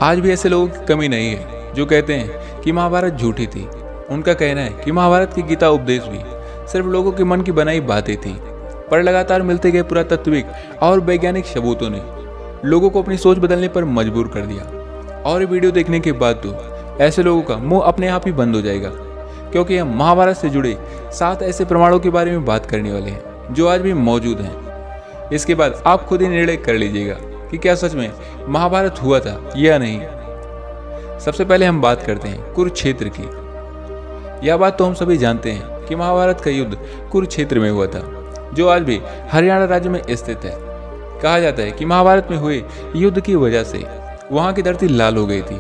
आज भी ऐसे लोगों की कमी नहीं है जो कहते हैं कि महाभारत झूठी थी। उनका कहना है कि महाभारत की गीता उपदेश भी सिर्फ लोगों के मन की बनाई बातें थी, पर लगातार मिलते गए पुरातात्विक और वैज्ञानिक सबूतों ने लोगों को अपनी सोच बदलने पर मजबूर कर दिया। और ये वीडियो देखने के बाद तो ऐसे लोगों का मुंह अपने आप ही बंद हो जाएगा, क्योंकि हम महाभारत से जुड़े 7 ऐसे प्रमाणों के बारे में बात करने वाले हैं जो आज भी मौजूद हैं। इसके बाद आप खुद ही निर्णय कर लीजिएगा कि क्या सच में महाभारत हुआ था या नहीं। सबसे पहले हम बात करते हैं कुरुक्षेत्र की। यह बात तो हम सभी जानते हैं कि महाभारत का युद्ध कुरुक्षेत्र में हुआ था, जो आज भी हरियाणा राज्य में स्थित है। कहा जाता है कि महाभारत में हुए युद्ध की वजह से वहां की धरती लाल हो गई थी,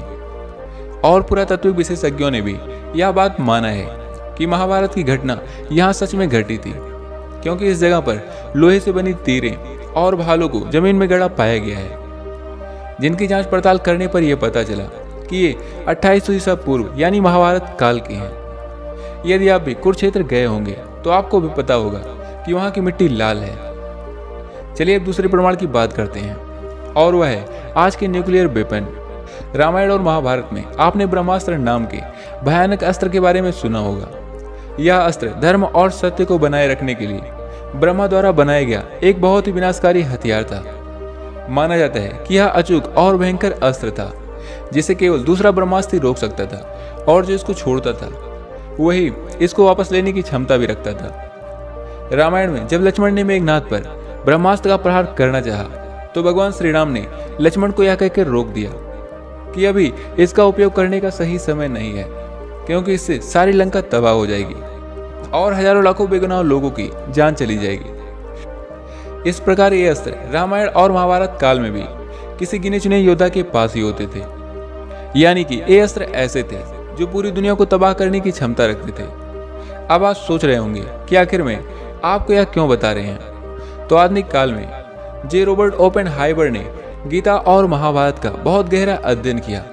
और पुरातात्विक विशेषज्ञों ने भी यह बात माना है कि महाभारत की घटना यहाँ सच में घटी थी, क्योंकि इस जगह पर लोहे से बनी तीरें और भालों को जमीन में गड़ा पाया गया है, जिनकी जांच पड़ताल करने पर यह पता चला कि ये 2800 ईसा पूर्व यानी महाभारत काल के हैं। यदि आप भी कुरुक्षेत्र गए होंगे तो आपको भी पता होगा कि वहां की मिट्टी लाल है। चलिए अब दूसरे प्रमाण की बात करते हैं, और वह है आज के न्यूक्लियर वेपन। रामायण और महाभारत में आपने ब्रह्मास्त्र नाम के भयानक अस्त्र के बारे में सुना होगा। यह अस्त्र धर्म और सत्य को बनाए रखने के लिए ब्रह्मा द्वारा बनाया गया एक बहुत ही विनाशकारी हथियार था। माना जाता है कि यह अचूक और भयंकर अस्त्र था, जिसे केवल दूसरा ब्रह्मास्त्र रोक सकता था, और जो इसको छोड़ता था वही इसको वापस लेने की क्षमता भी रखता था। रामायण में जब लक्ष्मण ने मेघनाद पर ब्रह्मास्त्र का प्रहार करना चाहा, तो भगवान श्री राम ने लक्ष्मण को यह कहकर रोक दिया कि अभी इसका उपयोग करने का सही समय नहीं है, क्योंकि इससे सारी लंका तबाह हो जाएगी और हजारों लाखों बेगुनाह लोगों की जान चली जाएगी। इस प्रकार ये अस्त्र रामायण और महाभारत काल में भी किसी गिने चुने योद्धा के पास ही होते थे, यानी कि ये अस्त्र ऐसे थे जो पूरी दुनिया को तबाह करने की क्षमता रखते थे। अब आप सोच रहे होंगे कि आखिर में आपको यह क्यों बता रहे हैं। तो आधुनिक काल में जे रॉबर्ट ओपेनहाइमर ने गीता और महाभारत का बहुत गहरा अध्ययन किया।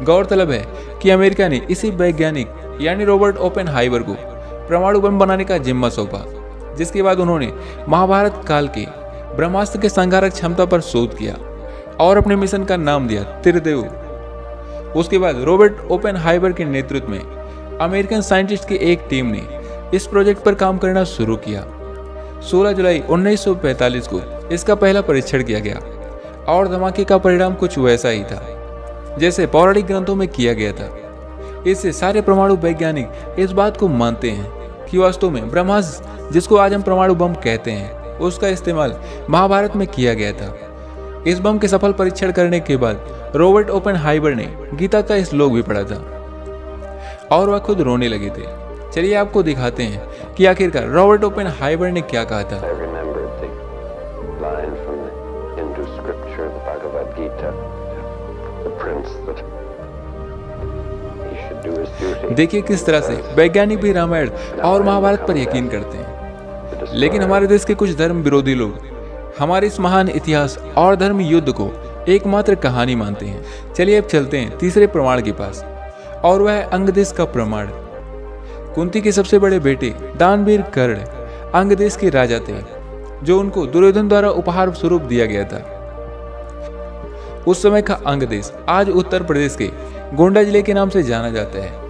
गौरतलब है कि अमेरिका ने इसी वैज्ञानिक यानी रॉबर्ट ओपेनहाइमर को परमाणु बम बनाने का जिम्मा सौंपा, जिसके बाद उन्होंने महाभारत काल के ब्रह्मास्त्र के संहारक क्षमता पर शोध किया और अपने मिशन का नाम दिया त्रिदेव। उसके बाद रॉबर्ट ओपेनहाइमर के नेतृत्व में अमेरिकन साइंटिस्ट की एक टीम ने इस प्रोजेक्ट पर काम करना शुरू किया। 16 जुलाई 1945 को इसका पहला परीक्षण किया गया, और धमाके का परिणाम कुछ वैसा ही था जैसे पौराणिक ग्रंथों में किया गया था। इससे सारे परमाणु वैज्ञानिक इस बात को मानते हैं कि वास्तव में ब्रह्मास्त्र, जिसको आज हम परमाणु बम कहते हैं, उसका इस्तेमाल महाभारत में किया गया था। इस बम के सफल परीक्षण करने के बाद रॉबर्ट ओपेनहाइमर ने गीता का श्लोक भी पढ़ा था, और वह खुद रोने लगे थे। चलिए आपको दिखाते हैं कि आखिरकार रॉबर्ट ओपेनहाइमर ने क्या कहा था। देखिए किस तरह से वैज्ञानिक भी रामायण और महाभारत पर यकीन करते हैं, लेकिन हमारे देश के कुछ धर्म विरोधी लोग हमारे इस महान इतिहास और धर्म युद्ध को एकमात्र कहानी मानते हैं। चलिए अब चलते हैं तीसरे प्रमाण के पास, और वह है अंगदेश का प्रमाण। कुंती के सबसे बड़े बेटे दानवीर कर्ण अंगदेश के राजा थे, जो उनको दुर्योधन द्वारा उपहार स्वरूप दिया गया था। उस समय का अंगदेश आज उत्तर प्रदेश के गोंडा जिले के नाम से जाना जाता है।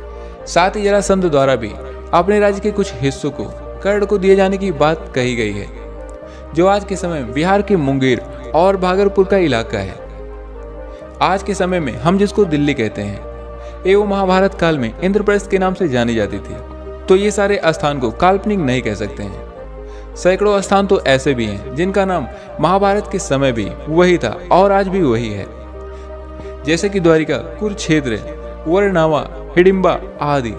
साथ ही जरासंध द्वारा भी अपने राज्य के कुछ हिस्सों को कर्ण को दिए जाने की बात कही गई है, जो आज के समय बिहार के मुंगेर और भागलपुर का इलाका है। आज के समय में हम जिसको दिल्ली कहते हैं, एवं महाभारत काल में इंद्रप्रस्थ के नाम से जानी जाती थी। तो ये सारे स्थान को काल्पनिक नहीं कह सकते हैं। सैकड़ों स्थान तो ऐसे भी हैं जिनका नाम महाभारत के समय भी वही था और आज भी वही है, जैसे कि द्वारिका, कुरुक्षेत्र, वरनावा, हिडिंबा आदि।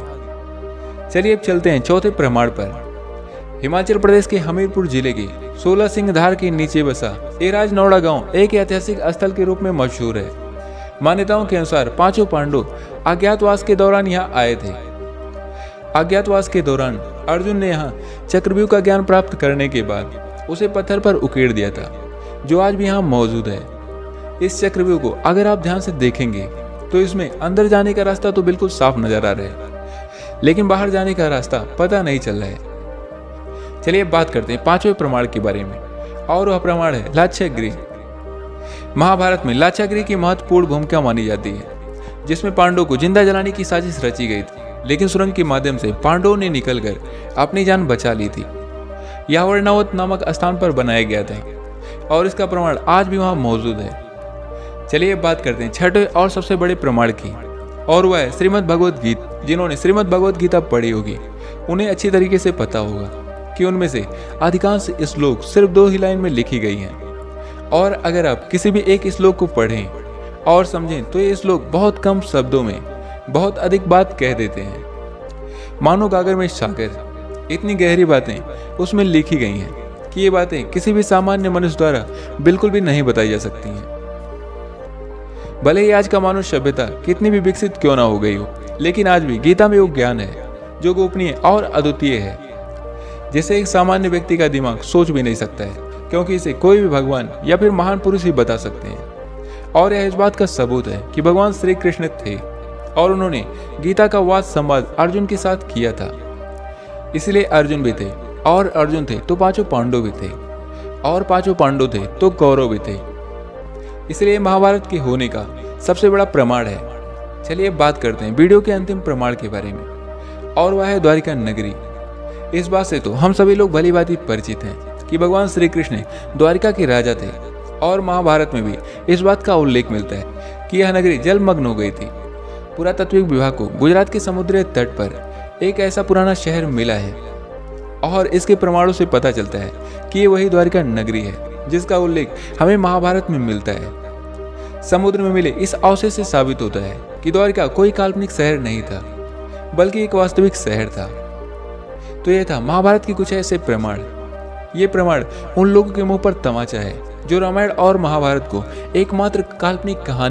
चलिए अब चलते हैं चौथे प्रमाण पर। हिमाचल प्रदेश के हमीरपुर जिले के 16 सिंह धार के नीचे बसा एराज नौड़ा गांव एक ऐतिहासिक स्थल के रूप में मशहूर है। मान्यताओं के अनुसार पांचों पांडव अज्ञातवास के दौरान यहाँ आए थे। अज्ञातवास के दौरान अर्जुन ने यहाँ चक्रव्यूह का ज्ञान प्राप्त करने के बाद उसे पत्थर पर उकेड़ दिया था, जो आज भी यहाँ मौजूद है। इस चक्रव्यूह को अगर आप ध्यान से देखेंगे तो इसमें अंदर जाने का रास्ता तो बिल्कुल साफ नजर आ रहा है, लेकिन बाहर जाने का रास्ता पता नहीं चल रहा है। चलिए अब बात करते हैं पांचवें प्रमाण के बारे में, और वह प्रमाण है लाक्षागृह। महाभारत में लाक्षागृह की महत्वपूर्ण भूमिका मानी जाती है, जिसमें पांडवों को जिंदा जलाने की साजिश रची गई थी, लेकिन सुरंग के माध्यम से पांडवों ने निकलकर अपनी जान बचा ली थी। यह वर्णवत नामक स्थान पर बनाया गया था और इसका प्रमाण आज भी वहां मौजूद है। चलिए अब बात करते हैं छठे और सबसे बड़े प्रमाण की, और वह है श्रीमद् भगवद गीता। जिन्होंने श्रीमद् भगवद गीता पढ़ी होगी उन्हें अच्छी तरीके से पता होगा कि उनमें से अधिकांश श्लोक सिर्फ 2 ही लाइन में लिखी गई हैं, और अगर आप किसी भी एक श्लोक को पढ़ें और समझें तो ये श्लोक बहुत कम शब्दों में बहुत अधिक बात कह देते हैं। मानो गागर में सागर, इतनी गहरी बातें उसमें लिखी गई हैं कि ये बातें किसी भी सामान्य मनुष्य द्वारा बिल्कुल भी नहीं बताई जा सकती हैं। भले ही आज का मानव सभ्यता कितनी भी विकसित क्यों ना हो गई हो, लेकिन आज भी गीता में वो ज्ञान है जो गोपनीय और अद्वितीय है, जिसे एक सामान्य व्यक्ति का दिमाग सोच भी नहीं सकता है, क्योंकि इसे कोई भी भगवान या फिर महान पुरुष ही बता सकते हैं। और यह इस बात का सबूत है कि भगवान श्री कृष्ण थे और उन्होंने गीता का वाद संवाद अर्जुन के साथ किया था। इसलिए अर्जुन भी थे, और अर्जुन थे तो 5 पांडव भी थे, और 5 पांडव थे तो कौरव भी थे। इसलिए महाभारत के होने का सबसे बड़ा प्रमाण है। चलिए अब बात करते हैं वीडियो के अंतिम प्रमाण के बारे में, और वह है द्वारिका नगरी। इस बात से तो हम सभी लोग भली भांति परिचित हैं कि भगवान श्री कृष्ण द्वारिका के राजा थे, और महाभारत में भी इस बात का उल्लेख मिलता है कि यह नगरी जलमग्न हो गई थी। पुरातत्विक विभाग को गुजरात के समुद्री तट पर एक ऐसा पुराना शहर मिला है, और इसके प्रमाणों से पता चलता है कि ये वही द्वारिका नगरी है जिसका उल्लेख हमें महाभारत में मिलता है। समुद्र में मिले इस अवशेष से साबित होता है कि द्वारिका कोई काल्पनिक शहर नहीं था, बल्कि एक वास्तविक शहर था। तो यह था महाभारत के कुछ ऐसे प्रमाण। ये प्रमाण उन लोगों के मुंह पर तमाचा है जो रामायण और महाभारत को एकमात्र काल्पनिक कहानी